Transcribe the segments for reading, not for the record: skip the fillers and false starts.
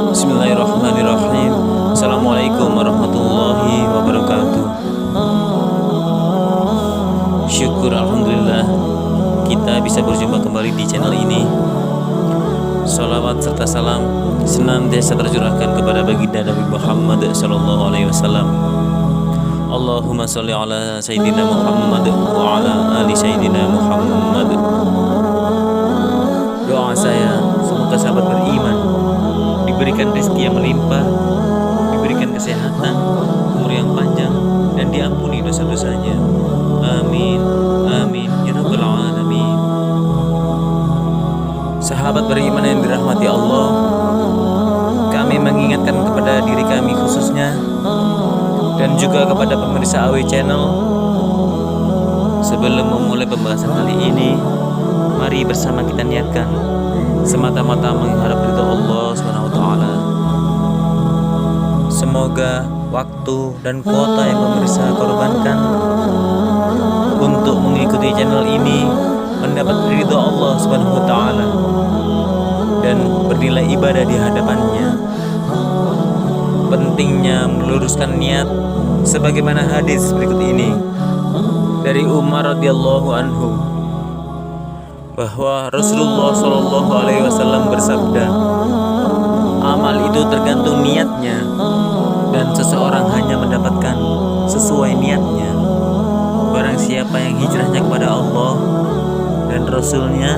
Bismillahirrahmanirrahim. Assalamualaikum warahmatullahi wabarakatuh. Syukur alhamdulillah kita bisa berjumpa kembali di channel ini. Salawat serta salam senantiasa tercurahkan kepada baginda Nabi Muhammad sallallahu alaihi wasallam. Allahumma sholli ala sayyidina Muhammad wa ala ali sayyidina Muhammad. Doa saya, semoga sahabat beriman diberikan rezeki yang melimpah, diberikan kesehatan, umur yang panjang, dan diampuni dosa-dosanya. Amin, amin, ya rabbal alamin. Sahabat beriman yang dirahmati Allah, kami mengingatkan kepada diri kami khususnya dan juga kepada pemirsa AW Channel, sebelum memulai pembahasan kali ini, mari bersama kita niatkan semata-mata mengharap ridho Allah SWT. Semoga waktu dan kuota yang pemirsa korbankan untuk mengikuti channel ini mendapat ridho Allah SWT dan bernilai ibadah di hadapannya. Pentingnya meluruskan niat sebagaimana hadis berikut ini dari Umar radhiyallahu anhu, bahwa Rasulullah Shallallahu Alaihi Wasallam bersabda, amal itu tergantung niatnya dan seseorang hanya mendapatkan sesuai niatnya. Barang siapa yang hijrahnya kepada Allah dan Rasulnya,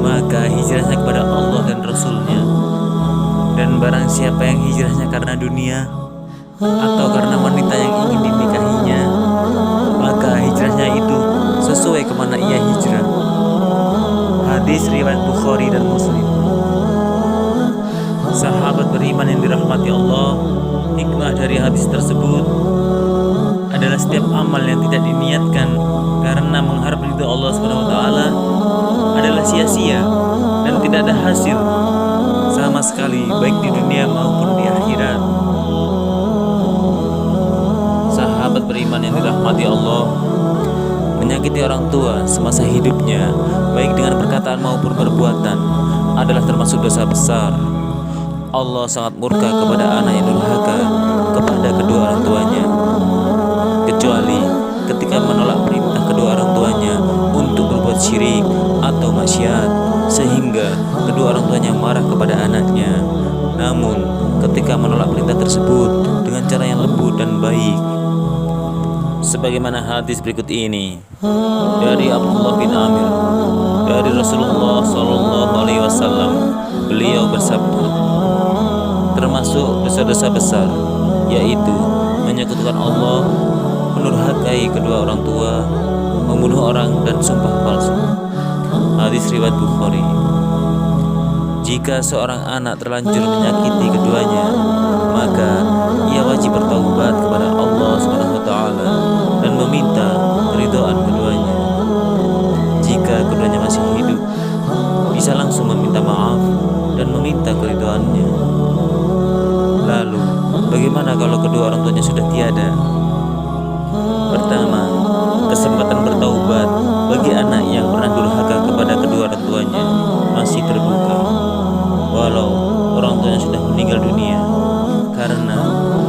maka hijrahnya kepada Allah dan Rasulnya. Dan barang siapa yang hijrahnya karena dunia atau karena wanita yang ingin dinikahinya, maka hijrahnya itu sesuai kemana ia hijrah. Hadis riwayat Bukhari dan Muslim. Sahabat beriman yang dirahmati Allah, hikmah dari hadis tersebut adalah setiap amal yang tidak diniatkan karena mengharap ridho Allah SWT adalah sia-sia dan tidak ada hasil sama sekali, baik di dunia maupun di akhirat. Sahabat beriman yang dirahmati Allah, menyakiti orang tua semasa hidupnya, baik dengan perkataan maupun perbuatan, adalah termasuk dosa besar. Allah sangat murka kepada anak yang durhaka kepada kedua orang tuanya, kecuali ketika menolak perintah kedua orang tuanya untuk berbuat syirik atau maksiat sehingga kedua orang tuanya marah kepada anaknya. Namun ketika menolak perintah tersebut dengan cara yang lembut dan baik, sebagaimana hadis berikut ini dari Abdullah bin Amir dari Rasulullah Shallallahu Alaihi Wasallam, beliau bersabda, termasuk dosa-dosa besar yaitu menyekutukan Allah, mendurhakai kedua orang tua, membunuh orang, dan sumpah palsu. Hadis riwayat Bukhari. Jika seorang anak terlanjur menyakiti keduanya, maka ia wajib bertaubat kepada Allah SWT dan meminta keridhaan keduanya. Jika keduanya masih hidup, bisa langsung meminta maaf dan meminta keridhaannya. Lalu, bagaimana kalau kedua orang tuanya sudah tiada? Pertama, kesempatan bertaubat bagi anak yang pernah durhaka kepada kedua orang tuanya masih terbuka, walau orang tuanya sudah meninggal dunia. Karena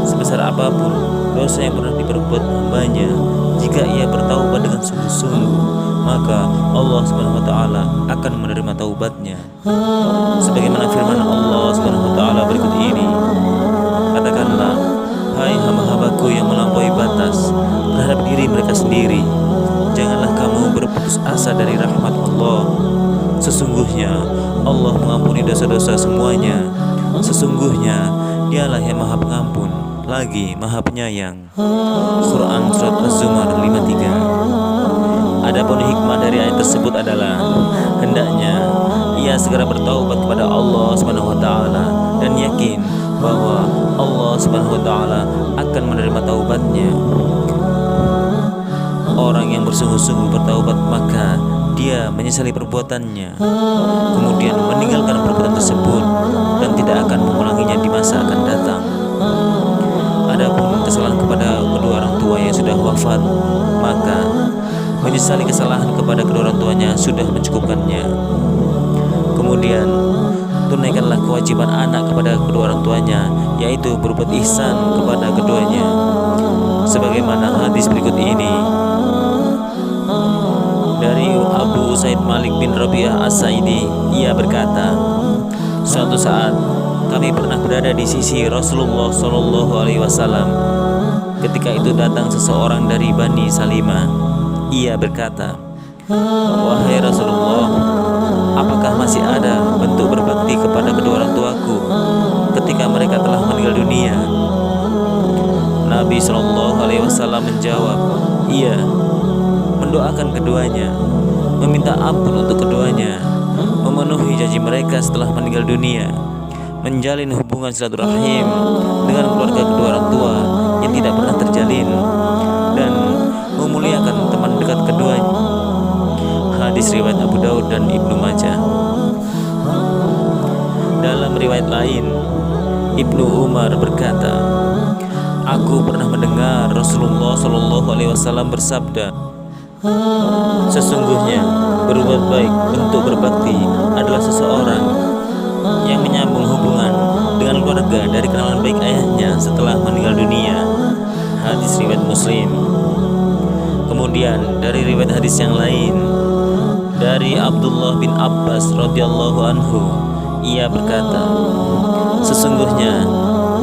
sebesar apapun dosa yang pernah diperbuat hambanya, jika ia bertaubat dengan sungguh-sungguh, maka Allah SWT akan menerima taubatnya. Sebagaimana firman Allah SWT berikut ini, katakanlah, hai hamba-hambaku yang melampaui batas terhadap diri mereka sendiri, janganlah kamu berputus asa dari rahmat Allah. Sesungguhnya Allah mengampuni dosa-dosa semuanya. Sesungguhnya Dialah yang Maha Pengampun lagi Maha Penyayang. Quran Surat Az-Zumar 53. Adapun hikmah dari ayat tersebut adalah hendaknya ia segera bertaubat kepada Allah SWT dan yakin bahwa Allah SWT akan menerima taubatnya. Orang yang bersungguh-sungguh bertaubat maka dia menyesali perbuatannya, kemudian meninggalkan perbuatan tersebut dan tidak akan mengulanginya di masa akan datang. Adapun kesalahan kepada kedua orang tua yang sudah wafat, maka menyesali kesalahan kepada kedua orang tuanya sudah mencukupkannya. Kemudian tunaikanlah kewajiban anak kepada kedua orang tuanya, yaitu berbuat ihsan kepada keduanya. Sebagaimana hadis berikut ini dari Abu Usaid Malik bin Rabi'ah As-Sa'idi, ia berkata, suatu saat kami pernah berada di sisi Rasulullah Shallallahu Alaihi Wasallam. Ketika itu datang seseorang dari Bani Salimah. Ia berkata, wahai Rasulullah, apakah masih ada bentuk berbakti kepada kedua orang tuaku ketika mereka telah meninggal dunia? Nabi Shallallahu Alaihi Wasallam menjawab, iya, mendoakan keduanya, meminta ampun untuk keduanya, memenuhi janji mereka setelah meninggal dunia, menjalin hubungan silaturahim dengan keluarga kedua orang tua yang tidak pernah terjalin, dan memuliakan teman dekat keduanya. Hadis riwayat Abu Daud dan Ibnu Majah. Dalam riwayat lain, Ibnu Umar berkata, aku pernah mendengar Rasulullah Shallallahu Alaihi Wasallam bersabda, sesungguhnya berbuat baik bentuk berbakti adalah seseorang yang menyambung hubungan dengan keluarga dari kenalan baik ayahnya setelah meninggal dunia. Hadis riwayat Muslim. Kemudian dari riwayat hadis yang lain dari Abdullah bin Abbas radhiyallahu anhu, ia berkata, sesungguhnya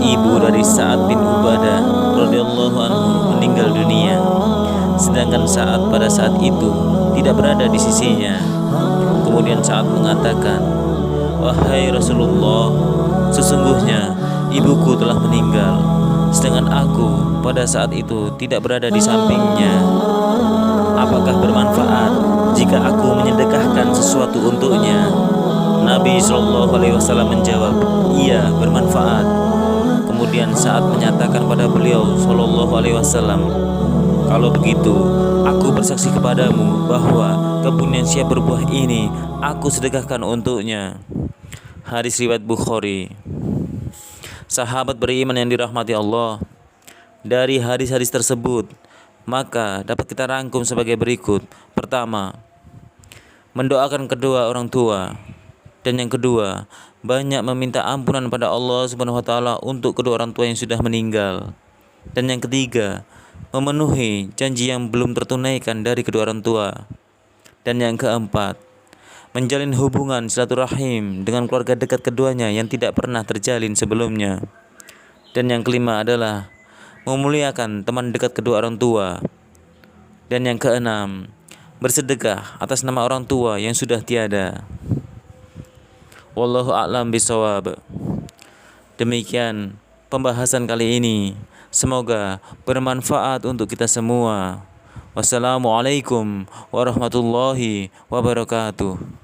ibu dari Sa'ad bin Ubadah radhiyallahu anhu meninggal dunia, sedangkan Sa'ad pada saat itu tidak berada di sisinya. Kemudian Sa'ad mengatakan, wahai Rasulullah, sesungguhnya ibuku telah meninggal, sedangkan aku pada saat itu tidak berada di sampingnya. Apakah bermanfaat jika aku menyedekahkan sesuatu untuknya? Nabi Shallallahu Alaihi Wasallam menjawab, iya, bermanfaat. Kemudian saat menyatakan pada beliau Shallallahu Alaihi Wasallam, kalau begitu aku bersaksi kepadamu bahwa kebun yang siap berbuah ini aku sedekahkan untuknya. Hadis riwayat Bukhari. Sahabat beriman yang dirahmati Allah, dari hadis-hadis tersebut maka dapat kita rangkum sebagai berikut. Pertama, mendoakan kedua orang tua. Dan yang kedua, banyak meminta ampunan pada Allah Subhanahu wa taala untuk kedua orang tua yang sudah meninggal. Dan yang ketiga, memenuhi janji yang belum tertunaikan dari kedua orang tua. Dan yang keempat, menjalin hubungan silaturahim dengan keluarga dekat keduanya yang tidak pernah terjalin sebelumnya. Dan yang kelima adalah memuliakan teman dekat kedua orang tua. Dan yang keenam, bersedekah atas nama orang tua yang sudah tiada. Wallahu a'lam bishawab. Demikian pembahasan kali ini. Semoga bermanfaat untuk kita semua. Wassalamualaikum warahmatullahi wabarakatuh.